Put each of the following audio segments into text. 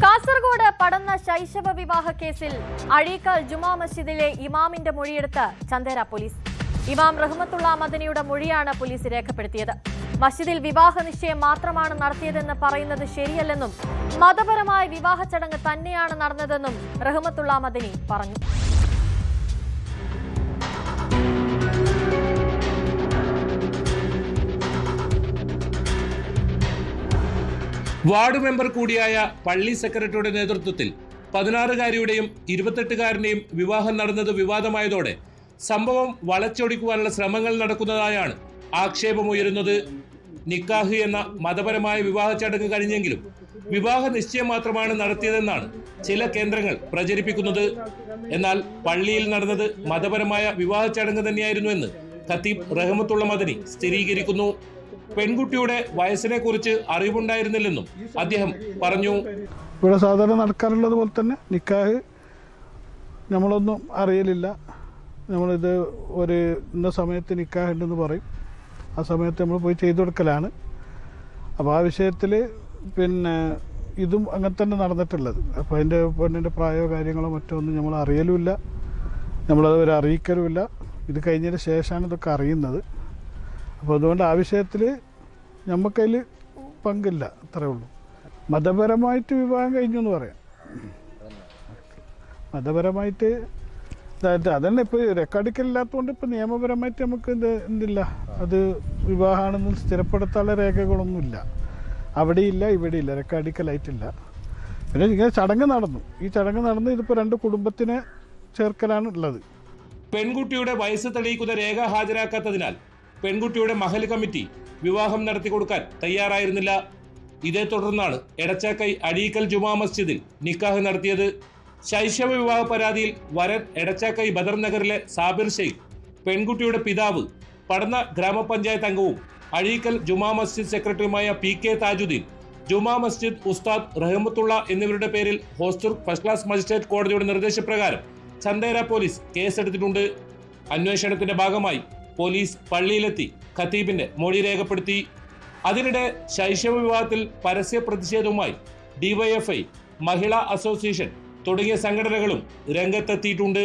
കാസർഗോഡ് പടന്ന ശൈശവ വിവാഹ കേസിൽ അഴീക്കൽ ജുമാ മസ്ജിദിലെ ഇമാമിന്റെ മൊഴിയെടുത്ത് ചന്ദേര പോലീസ്. ഇമാം റഹ്മത്തുള്ള മദനിയുടെ മൊഴിയാണ് പോലീസ് രേഖപ്പെടുത്തിയത്. മസ്ജിദിൽ വിവാഹ നിശ്ചയം മാത്രമാണ് നടത്തിയതെന്ന് പറയുന്നത് ശരിയല്ലെന്നും മതപരമായ വിവാഹ ചടങ്ങ് തന്നെയാണ് നടന്നതെന്നും റഹ്മത്തുള്ള മദനി പറഞ്ഞു. വാർഡ് മെമ്പർ കൂടിയായ പള്ളി സെക്രട്ടറിയുടെ നേതൃത്വത്തിൽ 16-കാരിയുടെയും 28-കാരന്റെയും വിവാഹം നടന്നത് വിവാദമായതോടെ സംഭവം വളച്ചൊടിക്കുവാനുള്ള ശ്രമങ്ങൾ നടക്കുന്നതായാണ് ആക്ഷേപമുയരുന്നത്. നിക്കാഹ് എന്ന മതപരമായ വിവാഹ ചടങ്ങ് കഴിഞ്ഞെങ്കിലും വിവാഹ നിശ്ചയം മാത്രമാണ് നടത്തിയതെന്നാണ് ചില കേന്ദ്രങ്ങൾ പ്രചരിപ്പിക്കുന്നത്. എന്നാൽ പള്ളിയിൽ നടന്നത് മതപരമായ വിവാഹ ചടങ്ങ് തന്നെയായിരുന്നു എന്ന് ഖത്തീബ് റഹ്മത്തുള്ള മദനി സ്ഥിരീകരിക്കുന്നു. പെൺകുട്ടിയുടെ വയസ്സിനെ കുറിച്ച് അറിവുണ്ടായിരുന്നില്ലെന്നും അദ്ദേഹം പറഞ്ഞു. ഇവിടെ സാധാരണ നടക്കാറുള്ളത് പോലെ തന്നെ നിക്കാഹ് നമ്മളൊന്നും അറിയലില്ല. നമ്മളിത് ഒരു ഇന്ന സമയത്ത് നിക്കാഹ് ഉണ്ടെന്ന് പറയും, ആ സമയത്ത് നമ്മൾ പോയി ചെയ്തു കൊടുക്കലാണ്. അപ്പോൾ ആ വിഷയത്തിൽ ഇതും അങ്ങനെ തന്നെ നടന്നിട്ടുള്ളത്. അപ്പോൾ അതിൻ്റെ പെണ്ണിൻ്റെ പ്രായമോ കാര്യങ്ങളോ മറ്റോ ഒന്നും നമ്മൾ അറിയലുമില്ല, നമ്മളത് വരെ അറിയിക്കലുമില്ല. ഇത് കഴിഞ്ഞതിന് ശേഷമാണ് ഇതൊക്കെ അറിയുന്നത്. അപ്പോൾ അതുകൊണ്ട് ആ വിഷയത്തിൽ നമുക്കതിൽ പങ്കില്ല, അത്രേ ഉള്ളൂ. മതപരമായിട്ട് വിവാഹം കഴിഞ്ഞു എന്ന് പറയാം. മതപരമായിട്ട് അതന്നെ ഇപ്പോൾ റെക്കോർഡിക്കലില്ലാത്തതുകൊണ്ട് ഇപ്പോൾ നിയമപരമായിട്ട് നമുക്ക് എന്തില്ല, അത് വിവാഹമാണെന്ന് സ്ഥിരപ്പെടുത്താനുള്ള രേഖകളൊന്നുമില്ല. അവിടെയില്ല ഇവിടെയില്ല, റെക്കോർഡിക്കലായിട്ടില്ല. പിന്നെ ഇങ്ങനെ ചടങ്ങ് നടന്നു. ഈ ചടങ്ങ് നടന്ന് ഇതിപ്പോൾ 2 കുടുംബത്തിനെ ചേർക്കലാണ് ഉള്ളത്. പെൺകുട്ടിയുടെ വയസ്സ് തെളിയിക്കുന്ന രേഖ ഹാജരാക്കാത്തതിനാൽ പെൺകുട്ടിയുടെ മഹൽ കമ്മിറ്റി വിവാഹം നടത്തി കൊടുക്കാൻ തയ്യാറായിരുന്നില്ല. ഇതേ തുടർന്നാണ് എടച്ചാക്കൈ അഴീക്കൽ ജുമാ മസ്ജിദിൽ നിക്കാഹ് നടത്തിയത്. ശൈശവ വിവാഹ പരാതിയിൽ വരൻ എടച്ചാക്കൈ ബദർ നഗറിലെ സാബിർ ഷെയ്ഖ്, പെൺകുട്ടിയുടെ പിതാവ് പടന്ന ഗ്രാമപഞ്ചായത്ത് അംഗവും അഴീക്കൽ ജുമാ മസ്ജിദ് സെക്രട്ടറിയുമായ PK താജുദ്ദീൻ, ജുമാ മസ്ജിദ് ഉസ്താദ് റഹ്മത്തുള്ള എന്നിവരുടെ പേരിൽ ഹോസ്റ്റൂർ ഫസ്റ്റ് ക്ലാസ് മജിസ്ട്രേറ്റ് കോടതിയുടെ നിർദ്ദേശപ്രകാരം ചന്ദേര പോലീസ് കേസെടുത്തിട്ടുണ്ട്. അന്വേഷണത്തിന്റെ ഭാഗമായി പോലീസ് പള്ളിയിലെത്തി ഖത്തീബിന്റെ മൊഴി രേഖപ്പെടുത്തി. അതിനിടെ ശൈശവ വിവാഹത്തിൽ പരസ്യ പ്രതിഷേധവുമായി DYFI, മഹിളാ അസോസിയേഷൻ തുടങ്ങിയ സംഘടനകളും രംഗത്തെത്തിയിട്ടുണ്ട്.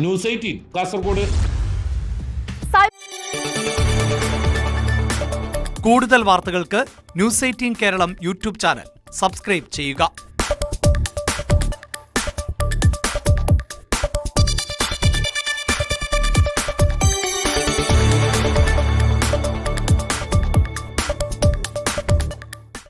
ന്യൂസ് 18 കാസർഗോഡ്. കൂടുതൽ വാർത്തകൾക്ക് news 18 Keralam YouTube channel subscribe ചെയ്യുക.